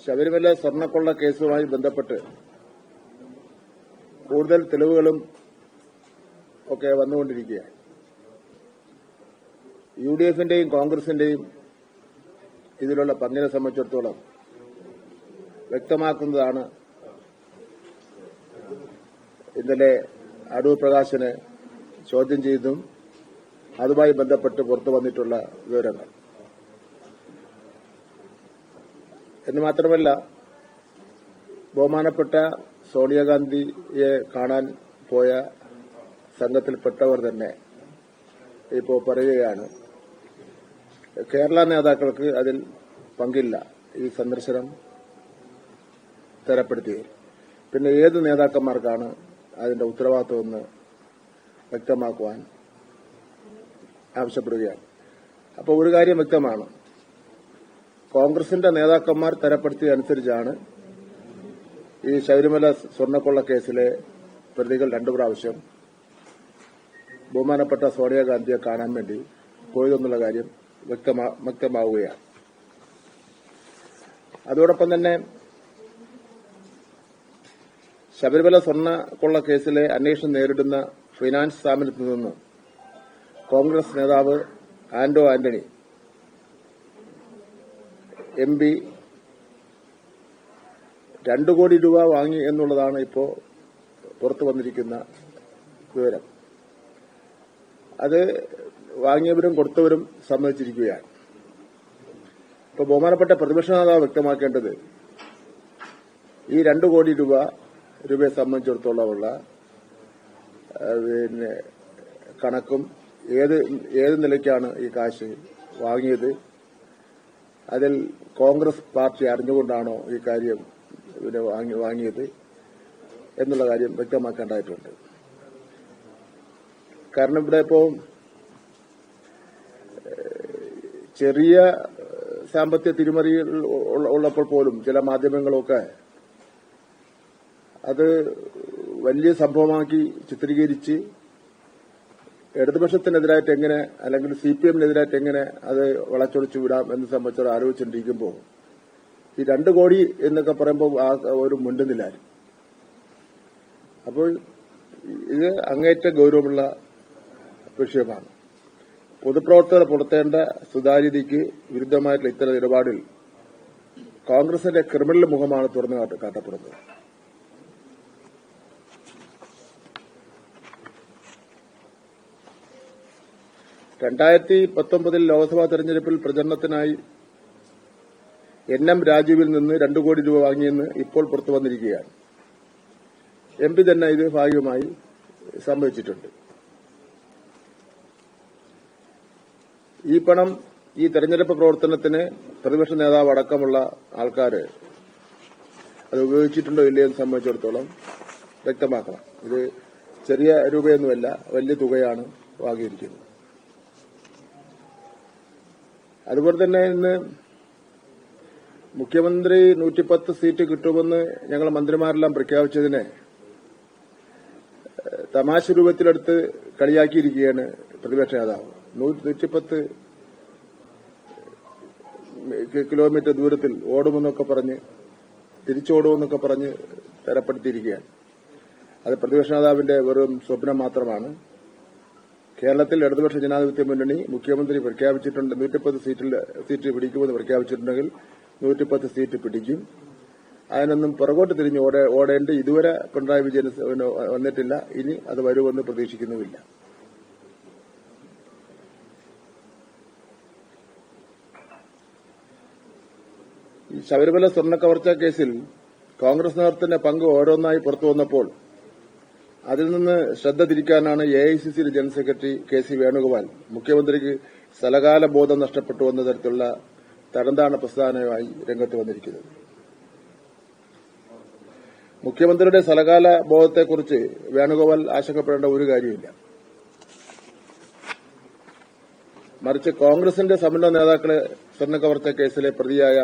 ശബരിമല സ്വർണ്ണക്കൊള്ള കേസുമായി ബന്ധപ്പെട്ട് കൂടുതൽ തെളിവുകളും ഒക്കെ വന്നുകൊണ്ടിരിക്കുകയാണ്. യുഡിഎഫിന്റെയും കോൺഗ്രസിന്റെയും ഇതിലുള്ള പങ്കിനെ സംബന്ധിച്ചിടത്തോളം വ്യക്തമാക്കുന്നതാണ് ഇന്നലെ അടൂർ പ്രകാശിനെ ചോദ്യം ചെയ്തും അതുമായി ബന്ധപ്പെട്ട് പുറത്തു വന്നിട്ടുള്ള വിവരങ്ങൾ. എന്ന് മാത്രമല്ല, ബഹുമാനപ്പെട്ട സോണിയാഗാന്ധിയെ കാണാൻ പോയ സംഘത്തിൽപ്പെട്ടവർ തന്നെ ഇപ്പോൾ പറയുകയാണ്, കേരള നേതാക്കൾക്ക് അതിൽ പങ്കില്ല ഈ സന്ദർശനം തരപ്പെടുത്തിയത്. പിന്നെ ഏത് നേതാക്കന്മാർക്കാണ് അതിന്റെ ഉത്തരവാദിത്വമെന്ന് വ്യക്തമാക്കുവാൻ ആവശ്യപ്പെടുകയാണ്. അപ്പോൾ ഒരു കാര്യം വ്യക്തമാണ്, കോൺഗ്രസിന്റെ നേതാക്കന്മാർ തരപ്പെടുത്തിയ അനുസരിച്ചാണ് ഈ ശബരിമല സ്വർണ്ണക്കൊള്ള കേസിലെ പ്രതികൾ 2 പ്രാവശ്യം ബഹുമാനപ്പെട്ട സോണിയാഗാന്ധിയെ കാണാൻ വേണ്ടി പോയതെന്നുള്ള കാര്യം വ്യക്തമാവുകയാണ്. അതോടൊപ്പം തന്നെ ശബരിമല സ്വർണ്ണക്കൊള്ള കേസിലെ അന്വേഷണം നേരിടുന്ന ഫിനാൻസ് സ്ഥാപനത്തിൽ നിന്ന് കോൺഗ്രസ് നേതാവ് ആന്റോ ആന്റണി MP 2 കോടി രൂപ വാങ്ങി എന്നുള്ളതാണ് ഇപ്പോൾ പുറത്തു വന്നിരിക്കുന്ന വിവരം. അത് വാങ്ങിയവരും കൊടുത്തവരും സമ്മതിച്ചിരിക്കുകയാണ്. ഇപ്പോൾ ബഹുമാനപ്പെട്ട പ്രതിപക്ഷ നേതാവ് വ്യക്തമാക്കേണ്ടത് ഈ 2 കോടി രൂപയെ സംബന്ധിച്ചിടത്തോളമുള്ള കണക്കും ഏത് നിലയ്ക്കാണ് ഈ കാശ് വാങ്ങിയത്, അതിൽ കോൺഗ്രസ് പാർട്ടി അറിഞ്ഞുകൊണ്ടാണോ ഈ കാര്യം വാങ്ങിയത് എന്നുള്ള കാര്യം വ്യക്തമാക്കേണ്ടതായിട്ടുണ്ട്. കാരണം ഇവിടെ ഇപ്പോൾ ചെറിയ സാമ്പത്തിക തിരിമറികൾ ഉള്ളപ്പോൾ പോലും ചില മാധ്യമങ്ങളൊക്കെ അത് വലിയ സംഭവമാക്കി ചിത്രീകരിച്ച് ഇടതുപക്ഷത്തിനെതിരായിട്ട് എങ്ങനെ, അല്ലെങ്കിൽ CPM-നെതിരായിട്ട് എങ്ങനെ അത് വളച്ചൊടിച്ചു വിടാം എന്ന് സംബന്ധിച്ച് ആലോചിച്ചുകൊണ്ടിരിക്കുമ്പോൾ ഈ 2 കോടി എന്നൊക്കെ പറയുമ്പോൾ ഒരു മുണ്ടുന്നില്ല. അപ്പോൾ ഇത് അങ്ങേറ്റ ഗൌരവമുള്ള വിഷയമാണ്. പൊതുപ്രവർത്തകർ പുലർത്തേണ്ട സുതാര്യതയ്ക്ക് വിരുദ്ധമായിട്ടുള്ള ഇത്തരം നിലപാടിൽ കോൺഗ്രസിന്റെ ക്രിമിനൽ മുഖമാണ് തുറന്നു കാട്ടപ്പെടുന്നത്. (2019) ലോക്സഭാ തെരഞ്ഞെടുപ്പിൽ പ്രചരണത്തിനായി NM രാജീവിൽ നിന്ന് 2 കോടി രൂപ വാങ്ങിയെന്ന് ഇപ്പോൾ പുറത്തു വന്നിരിക്കുകയാണ്. MP തന്നെ ഇത് ഭാഗികമായി സമ്മതിച്ചിട്ടുണ്ട്. ഈ പണം ഈ തെരഞ്ഞെടുപ്പ് പ്രവർത്തനത്തിന് പ്രതിപക്ഷ നേതാവ് അടക്കമുള്ള ആൾക്കാർ അത് ഉപയോഗിച്ചിട്ടുണ്ടോ ഇല്ലയോ എന്ന് സംബന്ധിച്ചിടത്തോളം വ്യക്തമാക്കണം. ഇത് ചെറിയ രൂപയൊന്നുമല്ല, വലിയ തുകയാണ് വാങ്ങിയിരിക്കുന്നത്. അതുപോലെ തന്നെ ഇന്ന് മുഖ്യമന്ത്രി 110 സീറ്റ് കിട്ടുമെന്ന് ഞങ്ങൾ മന്ത്രിമാരെല്ലാം പ്രഖ്യാപിച്ചതിനെ തമാശ രൂപത്തിലെടുത്ത് കളിയാക്കിയിരിക്കുകയാണ് പ്രതിപക്ഷ നേതാവ്. 110 കിലോമീറ്റർ ദൂരത്തിൽ ഓടുമെന്നൊക്കെ പറഞ്ഞ്, തിരിച്ചോടുമെന്നൊക്കെ പറഞ്ഞ് തരപ്പെടുത്തിയിരിക്കുകയാണ്. അത് പ്രതിപക്ഷ നേതാവിന്റെ വെറും സ്വപ്നം മാത്രമാണ്. കേരളത്തിൽ ഇടതുപക്ഷ ജനാധിപത്യ മുന്നണി മുഖ്യമന്ത്രി പ്രഖ്യാപിച്ചിട്ടുണ്ട് 110 സീറ്റ് പിടിക്കുമെന്ന് പ്രഖ്യാപിച്ചിട്ടുണ്ടെങ്കിൽ 110 സീറ്റ് പിടിക്കും. അതിനൊന്നും പുറകോട്ട് തിരിഞ്ഞ് ഓടേണ്ട ഇതുവരെ പിണറായി വിജയൻ വന്നിട്ടില്ല. ഇനി അത് വരുമെന്ന് പ്രതീക്ഷിക്കുന്നുമില്ല. ഈ ശബരിമല സ്വർണ്ണക്കവർച്ചാ കേസിൽ കോൺഗ്രസ് നേതൃത്വത്തിന്റെ പങ്ക് ഓരോന്നായി പുറത്തു വന്നപ്പോൾ അതിൽ നിന്ന് ശ്രദ്ധ തിരിക്കാനാണ് AICC general secretary KC Venugopal മുഖ്യമന്ത്രിക്ക് സ്ഥലകാല ബോധം നഷ്ടപ്പെട്ടു എന്ന തരത്തിലുള്ള തരംതാണ പ്രസ്താവനയുമായി രംഗത്ത് വന്നിരിക്കുന്നത്. മുഖ്യമന്ത്രിയുടെ സ്ഥലകാല ബോധത്തെക്കുറിച്ച് വേണുഗോപാൽ ആശങ്കപ്പെടേണ്ട ഒരു കാര്യമില്ല. മറിച്ച് കോൺഗ്രസിന്റെ സമുന്നത നേതാക്കളെ സ്വർണ്ണക്കവർച്ച കേസിലെ പ്രതിയായ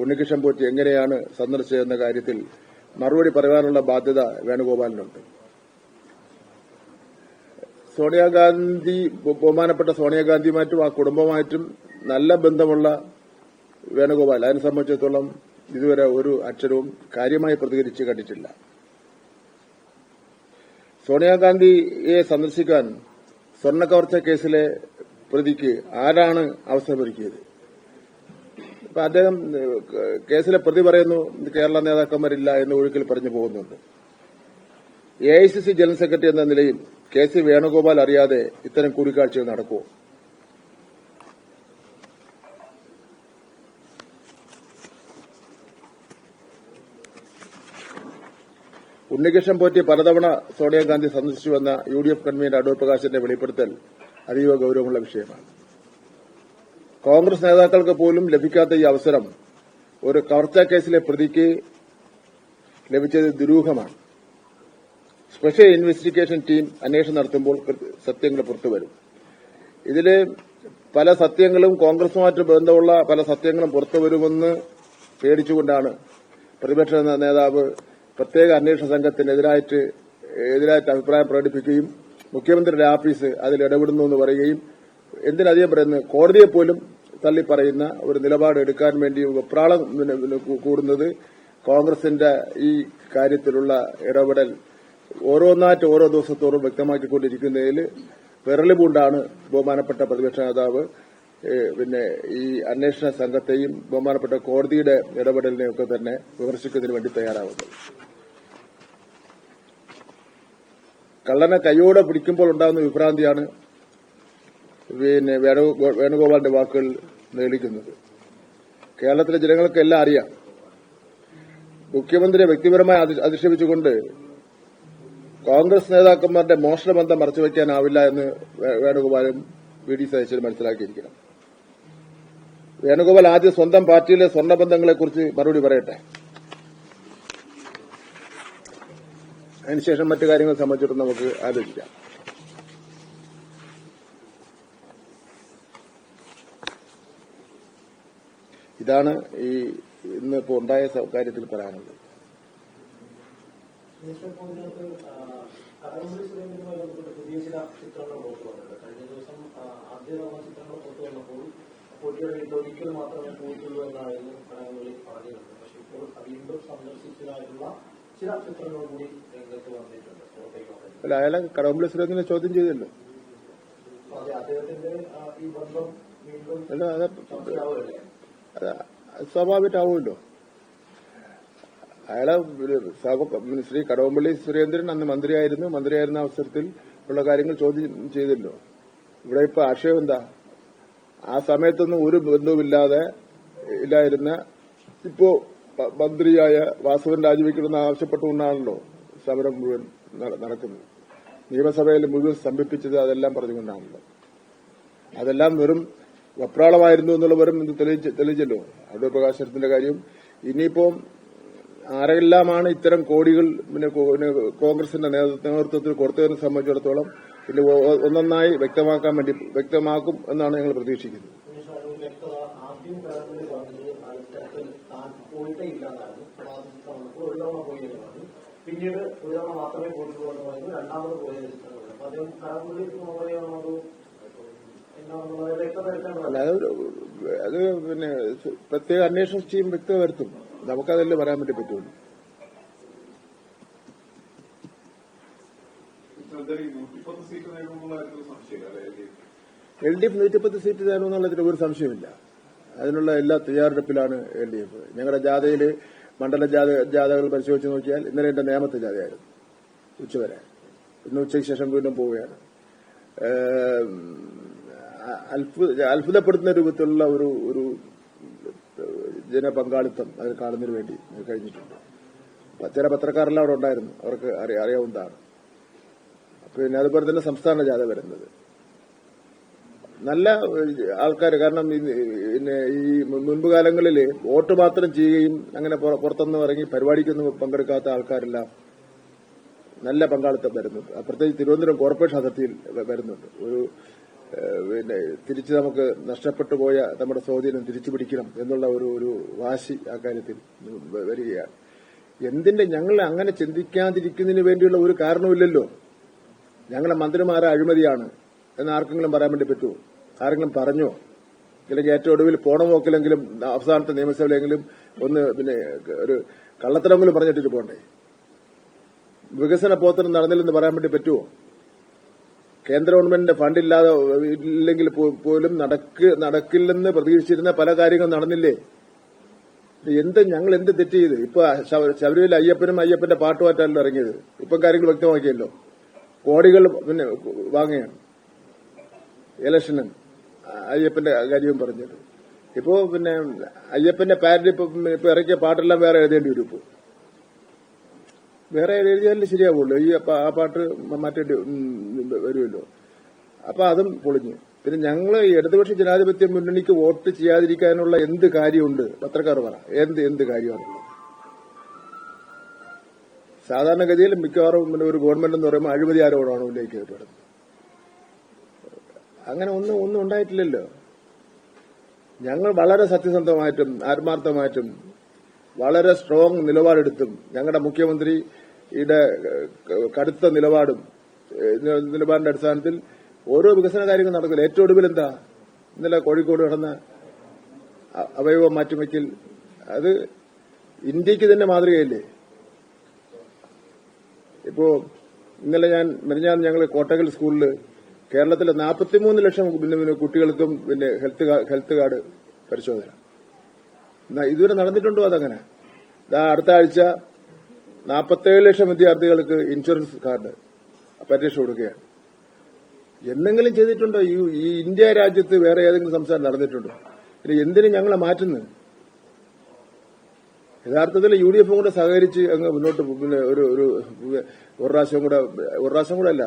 ഉണ്ണികൃഷ്ണൻ പോറ്റി എങ്ങനെയാണ് സന്ദർശിച്ചതെന്ന കാര്യത്തിൽ മറുപടി പറയാനുള്ള ബാധ്യത വേണുഗോപാലിനുണ്ട്. സോണിയാഗാന്ധി, ബഹുമാനപ്പെട്ട സോണിയാഗാന്ധിയുമായിട്ടും ആ കുടുംബമായിട്ടും നല്ല ബന്ധമുള്ള വേണുഗോപാൽ അതിനെ സംബന്ധിച്ചിടത്തോളം ഇതുവരെ ഒരു അക്ഷരവും കാര്യമായി പ്രതികരിച്ച് കണ്ടിട്ടില്ല. സോണിയാഗാന്ധിയെ സന്ദർശിക്കാൻ സ്വർണ്ണക്കവർച്ച കേസിലെ പ്രതിക്ക് ആരാണ് അവസരമൊരുക്കിയത്? ഇപ്പൊ അദ്ദേഹം കേസിലെ പ്രതി പറയുന്നു കേരള നേതാക്കന്മാരില്ല എന്ന് ഒഴുക്കിൽ പറഞ്ഞു പോകുന്നുണ്ട്. AICC ജനറൽ സെക്രട്ടറി എന്ന നിലയിൽ KC വേണുഗോപാൽ അറിയാതെ ഇത്തരം കൂടിക്കാഴ്ചകൾ നടക്കുമോ? ഉണ്ണികൃഷ്ണൻ പോറ്റി പലതവണ സോണിയാഗാന്ധി സന്ദർശിച്ചുവെന്ന UDF കൺവീനർ അടൂർ പ്രകാശിന്റെ വെളിപ്പെടുത്തൽ അതീവ ഗൌരവമുള്ള വിഷയമാണ്. കോൺഗ്രസ് നേതാക്കൾക്ക് പോലും ലഭിക്കാത്ത ഈ അവസരം ഒരു കവർച്ചാ കേസിലെ പ്രതിക്ക് ലഭിച്ചത് ദുരൂഹമാണ്. സ്പെഷ്യൽ ഇൻവെസ്റ്റിഗേഷൻ ടീം അന്വേഷണം നടത്തുമ്പോൾ സത്യങ്ങൾ പുറത്തുവരും. ഇതിലെ പല സത്യങ്ങളും കോൺഗ്രസുമായിട്ട് ബന്ധമുള്ള പല സത്യങ്ങളും പുറത്തുവരുമെന്ന് പേടിച്ചുകൊണ്ടാണ് പ്രതിപക്ഷ നേതാവ് പ്രത്യേക അന്വേഷണ സംഘത്തിനെതിരായിട്ട് അഭിപ്രായം പ്രകടിപ്പിക്കുകയും മുഖ്യമന്ത്രിയുടെ ആഫീസ് അതിൽ ഇടപെടുന്നു എന്ന് പറയുകയും എന്തിനധികം പറയുന്നത് കോടതിയെപ്പോലും തള്ളിപ്പറയുന്ന ഒരു നിലപാട് എടുക്കാൻ വേണ്ടി വെപ്രാളം കൂടുന്നത് കോൺഗ്രസിന്റെ ഈ കാര്യത്തിലുള്ള ഇടപെടൽ ഓരോന്നായിട്ട് ഓരോ ദിവസത്തോറും വ്യക്തമാക്കിക്കൊണ്ടിരിക്കുന്നതിൽ വിരലുപൂണ്ടാണ് ബഹുമാനപ്പെട്ട പ്രതിപക്ഷ നേതാവ് ഈ അന്വേഷണ സംഘത്തെയും ബഹുമാനപ്പെട്ട കോടതിയുടെ ഇടപെടലിനെയൊക്കെ തന്നെ വിമർശിക്കുന്നതിന് വേണ്ടി തയ്യാറാവുന്നത്. കള്ളനെ കൈയോടെ പിടിക്കുമ്പോൾ ഉണ്ടാകുന്ന വിഭ്രാന്തിയാണ് വേണുഗോപാലിന്റെ വാക്കുകൾ നേടിക്കുന്നത്. കേരളത്തിലെ ജനങ്ങൾക്കെല്ലാം അറിയാം. മുഖ്യമന്ത്രിയെ വ്യക്തിപരമായി അധിക്ഷേപിച്ചുകൊണ്ട് കോൺഗ്രസ് നേതാക്കന്മാരുടെ മോഷണബന്ധം മറച്ചുവെക്കാനാവില്ല എന്ന് വേണുഗോപാലും VD സതീശനും മനസ്സിലാക്കിയിരിക്കണം. വേണുഗോപാൽ ആദ്യം സ്വന്തം പാർട്ടിയിലെ സ്വർണ്ണബന്ധങ്ങളെക്കുറിച്ച് മറുപടി പറയട്ടെ. അതിനുശേഷം മറ്റു കാര്യങ്ങൾ സംബന്ധിച്ചിട്ട് നമുക്ക് ആലോചിക്കാം. ഇതാണ് ഇന്നിപ്പോ ഉണ്ടായ കാര്യത്തിൽ പറയാനുള്ളത്. കടകംപള്ളി സുരേന്ദ്രനുമായി ബന്ധപ്പെട്ട് പുതിയ ചില ചിത്രങ്ങൾ പുറത്തു വന്നിട്ടുണ്ട്. കഴിഞ്ഞ ദിവസം ആദ്യ തവണ ചിത്രങ്ങൾ പുറത്തു വന്നപ്പോൾ പോറ്റിയുടെ വീട്ടിൽ ഒരിക്കൽ മാത്രമേ പോയിട്ടുള്ളൂ എന്നായിരുന്നു കടകംപള്ളി പറഞ്ഞിരുന്നത്. പക്ഷെ ഇപ്പോൾ വീണ്ടും സന്ദർശിച്ചതായിട്ടുള്ള ചില ചിത്രങ്ങൾ കൂടി രംഗത്ത് വന്നിട്ടുണ്ട്. അല്ല, അയാളെ കടകംപള്ളി സുരേന്ദ്രനെ ചോദ്യം ചെയ്തല്ലോ. അതെ, അദ്ദേഹത്തിന്റെ ഈ ബന്ധം വീണ്ടും സ്വാഭാവികമാവുമല്ലോ. അയാളെ ശ്രീ കടകംപള്ളി സുരേന്ദ്രൻ അന്ന് മന്ത്രിയായിരുന്ന അവസരത്തിൽ ഉള്ള കാര്യങ്ങൾ ചോദ്യം ചെയ്തല്ലോ. ഇവിടെ ഇപ്പൊ ആശയം എന്താ? ആ സമയത്തൊന്നും ഒരു ബന്ധവുമില്ലായിരുന്ന ഇപ്പോ മന്ത്രിയായ വാസവൻ രാജിവെക്കണമെന്ന് ആവശ്യപ്പെട്ടുകൊണ്ടാണല്ലോ സമരം മുഴുവൻ നടക്കുന്നത്. നിയമസഭയിൽ മുഴുവൻ സ്തംഭിപ്പിച്ചത് അതെല്ലാം പറഞ്ഞുകൊണ്ടാണല്ലോ. അതെല്ലാം വെറും വെപ്രാളമായിരുന്നു എന്നുള്ളവരും ഇത് തെളിയിച്ചല്ലോ. അടൂർ പ്രകാശത്തിന്റെ കാര്യം. ഇനിയിപ്പോ ആരെല്ലാമാണ് ഇത്തരം കോടികൾ കോൺഗ്രസിന്റെ നേതൃത്വത്തിൽ കൊടുത്തതിനെ സംബന്ധിച്ചിടത്തോളം പിന്നെ ഒന്നൊന്നായി വ്യക്തമാക്കും എന്നാണ് ഞങ്ങൾ പ്രതീക്ഷിക്കുന്നത്. പിന്നീട് ഒരു തവണ മാത്രമേ പോയിട്ടുള്ളൂ എന്ന് പറയുന്നു. രണ്ടാമത് പോയ ചിത്രങ്ങളുണ്ട്. അപ്പൊ അദ്ദേഹം കടകംപള്ളി അത് പിന്നെ പ്രത്യേക അന്വേഷണ ടീം വ്യക്തത വരുത്തും. നമുക്കതല്ലേ പറയാൻ വേണ്ടി പറ്റുള്ളൂ. LDF 110 സീറ്റ് നേടുമെന്നുള്ളതിൽ ഒരു സംശയമില്ല. അതിനുള്ള എല്ലാ തയ്യാറെടുപ്പിലാണ് LDF. ഞങ്ങളുടെ ജാഥയില് മണ്ഡല ജാഥകൾ പരിശോധിച്ച് നോക്കിയാൽ ഇന്നലെ എന്റെ നേമത്തെ ജാഥയായിരുന്നു ഉച്ചവരെ. ഇന്ന് ഉച്ചയ്ക്ക് ശേഷം വീണ്ടും പോവുകയാണ്. അത്ഭുതപ്പെടുത്തുന്ന രൂപത്തിലുള്ള ഒരു ജനപങ്കാളിത്തം അതിൽ കാണുന്നതിന് വേണ്ടി കഴിഞ്ഞിട്ടുണ്ട്. ചില പത്രക്കാരെല്ലാം അവിടെ ഉണ്ടായിരുന്നു. അവർക്ക് അറിയാവുന്നതാണ്. പിന്നെ അതുപോലെ തന്നെ സംസ്ഥാന ജാഥ വരുന്നത് നല്ല ആൾക്കാർ. കാരണം പിന്നെ ഈ മുൻപ് കാലങ്ങളിൽ വോട്ട് മാത്രം ചെയ്യുകയും അങ്ങനെ പുറത്തുനിന്ന് ഇറങ്ങി പരിപാടിക്കൊന്നും പങ്കെടുക്കാത്ത ആൾക്കാരെല്ലാം നല്ല പങ്കാളിത്തം വരുന്നുണ്ട്. പ്രത്യേകിച്ച് തിരുവനന്തപുരം കോർപ്പറേഷൻ അതിർത്തിയിൽ വരുന്നുണ്ട്. പിന്നെ തിരിച്ച് നമുക്ക് നഷ്ടപ്പെട്ടു പോയ നമ്മുടെ സ്വാധീനം തിരിച്ചു പിടിക്കണം എന്നുള്ള ഒരു വാശി ആ കാര്യത്തിൽ വരികയാണ്. ഞങ്ങൾ അങ്ങനെ ചിന്തിക്കാതിരിക്കുന്നതിന് വേണ്ടിയുള്ള ഒരു കാരണവുമില്ലല്ലോ. ഞങ്ങളെ മന്ത്രിമാരെ അഴിമതിയാണ് എന്ന് ആർക്കെങ്കിലും പറയാൻ വേണ്ടി പറ്റുമോ? ആരെങ്കിലും പറഞ്ഞോ? അല്ലെങ്കിൽ ഏറ്റവും ഒടുവിൽ പോണ പോക്കിലെങ്കിലും അവസാനത്തെ നിയമസഭയിലെങ്കിലും ഒന്ന് പിന്നെ ഒരു കള്ളത്തരമെങ്കിലും പറഞ്ഞിട്ട് പോകണ്ടേ? വികസന പ്രവർത്തനം നടന്നില്ലെന്ന് പറയാൻ വേണ്ടി പറ്റുമോ? കേന്ദ്ര ഗവൺമെന്റിന്റെ ഫണ്ട് ഇല്ലെങ്കിൽ പോലും നടക്കില്ലെന്ന് പ്രതീക്ഷിച്ചിരുന്ന പല കാര്യങ്ങളും നടന്നില്ലേ? ഞങ്ങൾ എന്ത് തെറ്റ് ചെയ്ത്? ഇപ്പൊ ശബരിമല അയ്യപ്പന്റെ പാട്ടുമാറ്റല്ലോ ഇറങ്ങിയത്. ഇപ്പം കാര്യങ്ങൾ വ്യക്തമാക്കിയല്ലോ. കോടികൾ പിന്നെ വാങ്ങുകയാണ് ഇലക്ഷനും അയ്യപ്പന്റെ കാര്യവും പറഞ്ഞത്. ഇപ്പോ പിന്നെ അയ്യപ്പന്റെ പാരഡി ഇപ്പൊ ഇറക്കിയ പാട്ടെല്ലാം വേറെ എഴുതേണ്ടി വരും. ഇപ്പോ വേറെ എഴുതിയാലും ശരിയാവുള്ളൂ. ആ പാട്ട് മാറ്റേണ്ടി വരുമല്ലോ. അപ്പൊ അതും പൊളിഞ്ഞു. പിന്നെ ഞങ്ങൾ ഇടതുപക്ഷ ജനാധിപത്യ മുന്നണിക്ക് വോട്ട് ചെയ്യാതിരിക്കാനുള്ള എന്ത് കാര്യമുണ്ട്? പത്രക്കാർ പറ, എന്ത് കാര്യമാണ്? സാധാരണഗതിയിൽ മിക്കവാറും ഒരു ഗവൺമെന്റ് എന്ന് പറയുമ്പോൾ അഴിമതി ആരോപണമാണ് ഉന്നയിക്കപ്പെടുന്നത്. അങ്ങനെ ഒന്നും ഉണ്ടായിട്ടില്ലല്ലോ. ഞങ്ങൾ വളരെ സത്യസന്ധമായിട്ടും ആത്മാർത്ഥമായിട്ടും വളരെ സ്ട്രോങ് നിലപാടെടുത്തും ഞങ്ങളുടെ മുഖ്യമന്ത്രിയുടെ കടുത്ത നിലപാടിന്റെ അടിസ്ഥാനത്തിൽ ഓരോ വികസന കാര്യങ്ങൾ നടക്കില്ല. ഏറ്റവും ഒടുവിൽ എന്താ ഇന്നലെ കോഴിക്കോട് നടന്ന അവയവ മാറ്റിവെക്കൽ? അത് ഇന്ത്യക്ക് തന്നെ മാതൃകയല്ലേ? ഇപ്പോ ഇന്നലെ മെനഞ്ഞാന്ന് ഞങ്ങൾ കോട്ടകൽ സ്കൂളിൽ കേരളത്തിലെ 43 ലക്ഷം കുട്ടികൾക്കും പിന്നെ ഹെൽത്ത് കാർഡ് പരിശോധന ഇതുവരെ നടന്നിട്ടുണ്ടോ? അതങ്ങനെ അടുത്ത ആഴ്ച 47 ലക്ഷം വിദ്യാർത്ഥികൾക്ക് ഇൻഷുറൻസ് കാർഡ് പരീക്ഷ കൊടുക്കുകയാണ്. എന്തെങ്കിലും ചെയ്തിട്ടുണ്ടോ? ഈ ഇന്ത്യ രാജ്യത്ത് വേറെ ഏതെങ്കിലും സംസ്ഥാനം നടന്നിട്ടുണ്ടോ? പിന്നെ എന്തിനും ഞങ്ങളെ മാറ്റുന്നത്? യഥാർത്ഥത്തിൽ UDF കൂടെ സഹകരിച്ച് അങ്ങ് മുന്നോട്ട് പിന്നെ ഒരു പ്രാവശ്യം കൂടെ അല്ല,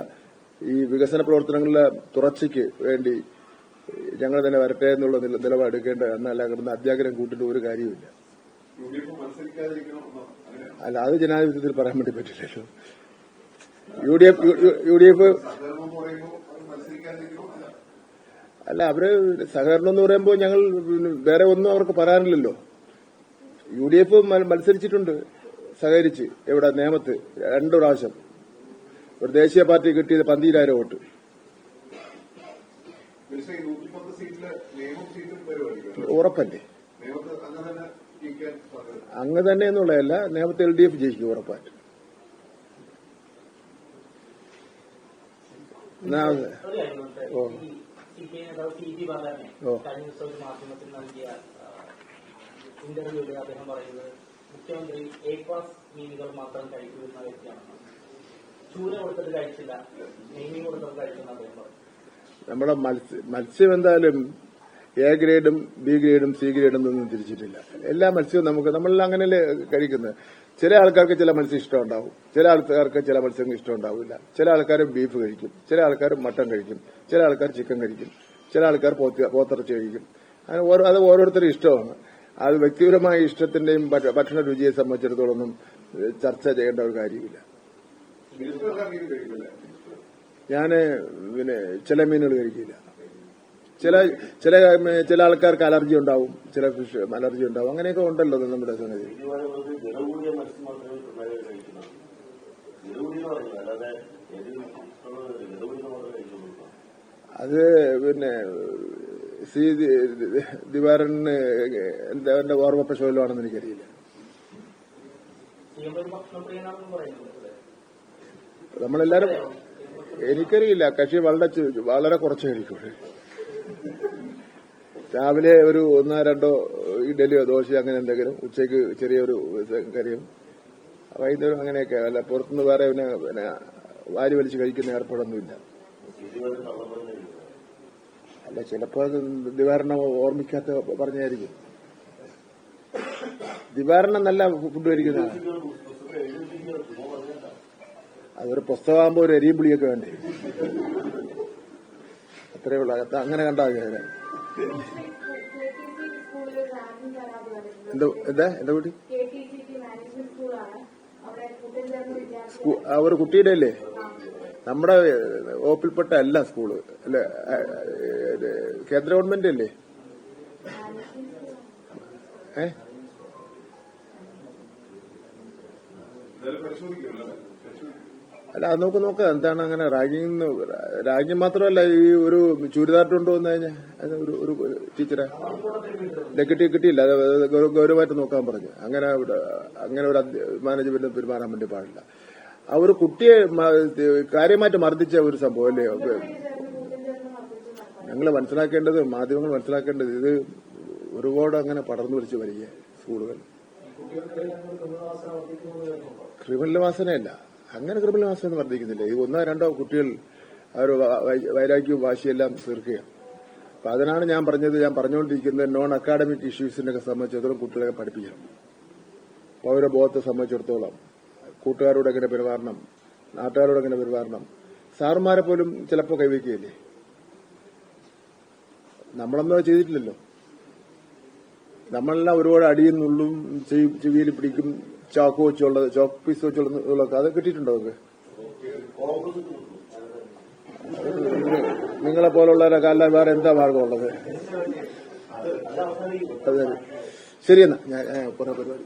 ഈ വികസന പ്രവർത്തനങ്ങളിലെ തുടർച്ചയ്ക്ക് വേണ്ടി ഞങ്ങൾ തന്നെ വരട്ടെ എന്നുള്ള നിലപാടെടുക്കേണ്ട എന്നല്ല കിടന്ന് അത്യാഗ്രഹം കൂട്ടിട്ട് ഒരു കാര്യമില്ല. അല്ല, അത് ജനാധിപത്യത്തിൽ പറയാൻ വേണ്ടി പറ്റില്ലല്ലോ. UDF അല്ല, അവര് സഹകരണം എന്ന് പറയുമ്പോൾ ഞങ്ങൾ വേറെ ഒന്നും അവർക്ക് പറയാനില്ലല്ലോ. UDF മത്സരിച്ചിട്ടുണ്ട് സഹകരിച്ച്. എവിടെ? നേമത്ത് 2 പ്രാവശ്യം. ഒരു ദേശീയ പാർട്ടി കിട്ടിയത് 12,000 വോട്ട്. ഉറപ്പല്ലേ? അങ്ങ് തന്നെ എന്നുള്ളതല്ല, നേമത്തെ LDF ജയിക്കും ഉറപ്പായിട്ട്. ഇന്റർവ്യൂവിൽ അദ്ദേഹം പറയുന്നത് മുഖ്യമന്ത്രി A ക്ലാസ് മീനുകൾ മാത്രം കഴിക്കുന്ന വ്യക്തിയാണെന്ന്. ചൂര കൊടുത്തിട്ട് കഴിച്ചില്ല, നെയ്മീൻ കൊടുത്തിട്ട് കഴിക്കുന്ന അദ്ദേഹം പറഞ്ഞു. നമ്മുടെ മത്സ്യം എന്തായാലും A ഗ്രേഡും B ഗ്രേഡും C ഗ്രേഡും ഒന്നും തിരിച്ചിട്ടില്ല. എല്ലാ മത്സ്യവും നമ്മളെല്ലാം അങ്ങനെയല്ലേ കഴിക്കുന്നത്. ചില ആൾക്കാർക്ക് ചില മത്സ്യം ഇഷ്ടമുണ്ടാവും, ചില ആൾക്കാർക്ക് ചില മത്സ്യങ്ങൾ ഇഷ്ടമുണ്ടാവില്ല. ചില ആൾക്കാർ ബീഫ് കഴിക്കും, ചില ആൾക്കാർ മട്ടൺ കഴിക്കും, ചില ആൾക്കാർ ചിക്കൻ കഴിക്കും, ചില ആൾക്കാർ പോത്തിറച്ചി കഴിക്കും. അത് ഓരോരുത്തരും ഇഷ്ടമാണ്. അത് വ്യക്തിപരമായ ഇഷ്ടത്തിന്റെയും ഭക്ഷണ രുചിയെ സംബന്ധിച്ചിടത്തോളം ചർച്ച ചെയ്യേണ്ട ഒരു കാര്യമില്ല. ഞാന് പിന്നെ ചില മീനുകൾ കഴിക്കില്ല. ചില ആൾക്കാർക്ക് അലർജി ഉണ്ടാവും, ചില ഫിഷ് അലർജി ഉണ്ടാവും. അങ്ങനെയൊക്കെ ഉണ്ടല്ലോ നമ്മുടെ സംഗതി. അത് പിന്നെ ദിവാരന് എന്റെ ഓർമ്മപ്പശുവല്ലാണെന്ന് എനിക്കറിയില്ല. നമ്മളെല്ലാരും എനിക്കറിയില്ല. കക്ഷി വളരെ കുറച്ച് കഴിക്കൂടെ. രാവിലെ ഒരു 1-2 ഇഡലിയോ ദോശയോ അങ്ങനെ എന്തെങ്കിലും, ഉച്ചയ്ക്ക് ചെറിയൊരു കറിയും, വൈകുന്നേരം അങ്ങനെയൊക്കെ. അല്ല, പുറത്തുനിന്ന് വേറെ പിന്നെ വാരി വലിച്ച് കഴിക്കുന്ന ഏർപ്പാടൊന്നുമില്ല. അല്ല, ചിലപ്പോ ദിവാരണ ഓർമ്മിക്കാത്ത പറഞ്ഞായിരിക്കും. ദിവാരണ നല്ല ഫുഡ് കഴിക്കുന്നതാണ്. അതൊരു പുസ്തകമാകുമ്പോ ഒരു എരിയും പുളിയൊക്കെ വേണ്ടേ? അത്രേ ഉള്ളൂ. അങ്ങനെ കണ്ടാൽ എന്താ കുട്ടി? ഒരു കുട്ടിയുടെ അല്ലേ? നമ്മുടെ വകുപ്പിൽപ്പെട്ട അല്ല സ്കൂള്. അല്ലെ, കേന്ദ്ര ഗവൺമെന്റ് അല്ലേ? അല്ല അത് നമുക്ക് നോക്കാം എന്താണ് അങ്ങനെ റാഗിങ് മാത്രമല്ല ഈ ഒരു ചുരിദാർ കൊണ്ടുവന്നു കഴിഞ്ഞാൽ ഒരു ടീച്ചറെ കിട്ടിയില്ല അത് ഗൗരവമായിട്ട് നോക്കാൻ പറഞ്ഞു അങ്ങനെ ഒരു മാനേജ്മെന്റ് പെരുമാറാൻ വേണ്ടി പാടില്ല ആ ഒരു കുട്ടിയെ കാര്യമായിട്ട് മർദ്ദിച്ച ഒരു സംഭവം അല്ലേ ഞങ്ങൾ മനസ്സിലാക്കേണ്ടത് മാധ്യമങ്ങൾ മനസ്സിലാക്കേണ്ടത് ഇത് ഒരുപാട് അങ്ങനെ പടർന്നു പിടിച്ച് വരിക സ്കൂളുകൾ ക്രിമിനൽ വാസനയല്ല അങ്ങനെ ക്രിമിനൽ വാസന വർദ്ധിക്കുന്നില്ല ഈ ഒന്നോ രണ്ടോ കുട്ടികൾ അവർ വൈരാഗ്യവും വാശിയെല്ലാം തീർക്കുകയാണ് അപ്പൊ അതിനാണ് ഞാൻ പറഞ്ഞുകൊണ്ടിരിക്കുന്നത് നോൺ അക്കാഡമിക് ഇഷ്യൂസിനൊക്കെ സംബന്ധിച്ചിടത്തോളം കുട്ടികളെ പഠിപ്പിക്കണം പൗരബോധത്തെ സംബന്ധിച്ചിടത്തോളം കൂട്ടുകാരോട് എങ്ങനെ പെരുമാറണം നാട്ടുകാരോട് എങ്ങനെ പെരുമാറണം സാറുമാരെ പോലും ചിലപ്പോൾ കൈവയ്ക്കുകയില്ലേ നമ്മളൊന്നും ചെയ്തിട്ടില്ലല്ലോ നമ്മളെല്ലാം ഒരുപാട് അടിയും നുള്ളും ചെവിയിൽ പിടിക്കും ചോക്ക് പീസ് വെച്ചുള്ളതൊക്കെ അത് കിട്ടിയിട്ടുണ്ടോ നമുക്ക് നിങ്ങളെ പോലുള്ളവരൊക്കെ അല്ല വേറെ എന്താ മാർഗമുള്ളത് അതെ ശരിയെന്നാ ഞാൻ കുറെ പരിപാടി